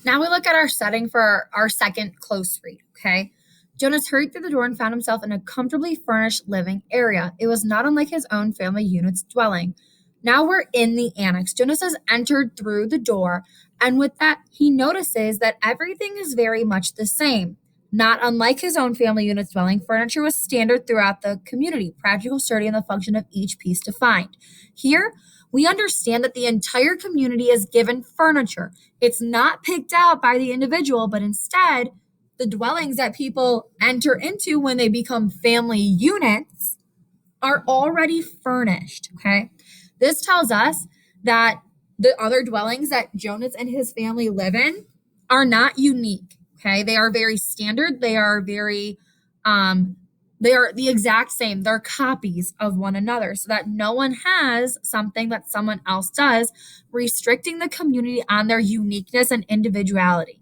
Now we look at our setting for our second close read, okay? Jonas hurried through the door and found himself in a comfortably furnished living area. It was not unlike his own family unit's dwelling. Now we're in the annex. Jonas has entered through the door, and with that, he notices that everything is very much the same. Not unlike his own family unit's dwelling, furniture was standard throughout the community, practical, sturdy, and the function of each piece defined. Here, we understand that the entire community is given furniture. It's not picked out by the individual, but instead, the dwellings that people enter into when they become family units are already furnished. Okay. This tells us that the other dwellings that Jonas and his family live in are not unique. Okay. They are very standard. They are the exact same. They're copies of one another so that no one has something that someone else does, restricting the community on their uniqueness and individuality.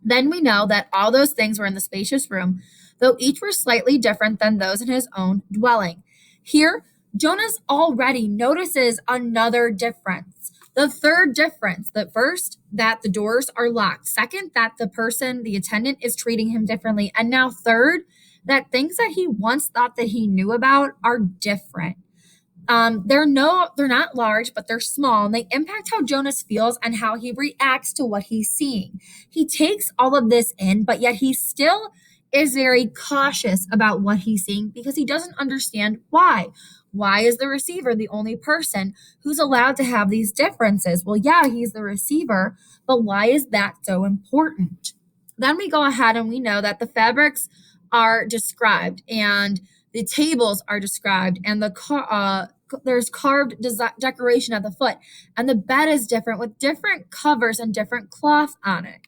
Then we know that all those things were in the spacious room, though each were slightly different than those in his own dwelling. Here, Jonas already notices another difference. The third difference, the first, that the doors are locked. Second, that the attendant, is treating him differently. And now third, that things that he once thought that he knew about are different. They're not large, but they're small, and they impact how Jonas feels and how he reacts to what he's seeing. He takes all of this in, but yet he still is very cautious about what he's seeing because he doesn't understand why. Why is the receiver the only person who's allowed to have these differences? Well, yeah, he's the receiver, but why is that so important? Then we go ahead and we know that the fabrics are described and the tables are described and there's carved decoration at the foot, and the bed is different with different covers and different cloth on it.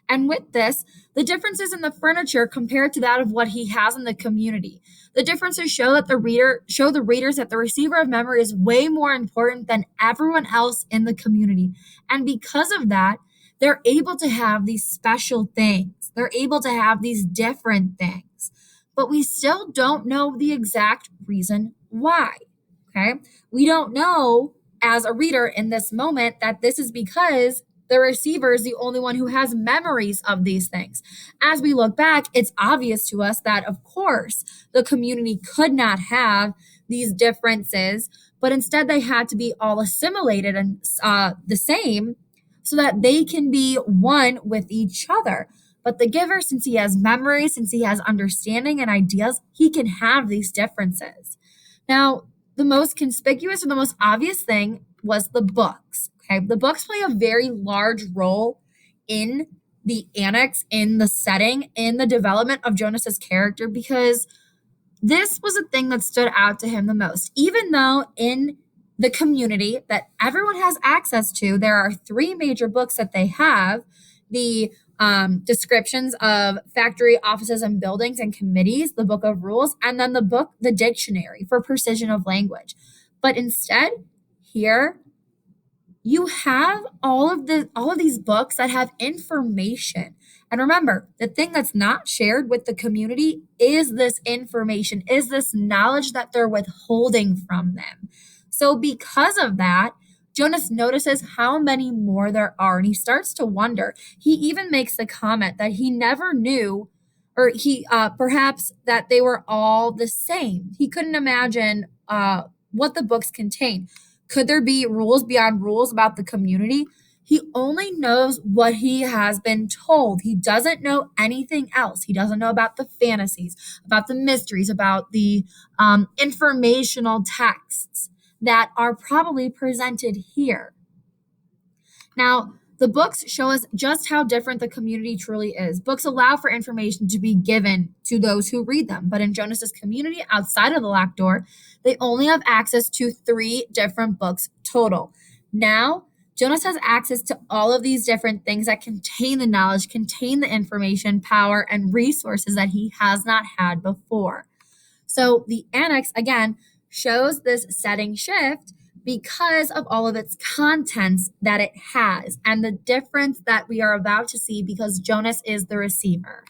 And with this, the differences in the furniture compared to that of what he has in the community. The differences show the readers that the receiver of memory is way more important than everyone else in the community. And because of that, they're able to have these special things. They're able to have these different things. But we still don't know the exact reason why. Okay? We don't know as a reader in this moment that this is because the receiver is the only one who has memories of these things. As we look back, it's obvious to us that, of course, the community could not have these differences, but instead they had to be all assimilated and the same so that they can be one with each other. But the giver, since he has memory, since he has understanding and ideas, he can have these differences. Now, the most conspicuous or the most obvious thing was the books. Okay, the books play a very large role in the annex, in the setting, in the development of Jonas's character because this was a thing that stood out to him the most. Even though in the community that everyone has access to, there are three major books that they have: the descriptions of factory offices and buildings and committees, the book of rules, and then the dictionary for precision of language. But instead, here you have all of these books that have information. And remember, the thing that's not shared with the community is this information, is this knowledge that they're withholding from them. So because of that, Jonas notices how many more there are, and he starts to wonder. He even makes the comment that he never knew, or he perhaps that they were all the same. He couldn't imagine what the books contain. Could there be rules beyond rules about the community? He only knows what he has been told. He doesn't know anything else. He doesn't know about the fantasies, about the mysteries, about the informational texts that are probably presented here. Now, the books show us just how different the community truly is. Books allow for information to be given to those who read them, but in Jonas's community outside of the locked door, they only have access to 3 different books total. Now, Jonas has access to all of these different things that contain the knowledge, contain the information, power, and resources that he has not had before. So the annex, again, shows this setting shift because of all of its contents that it has and the difference that we are about to see because Jonas is the receiver.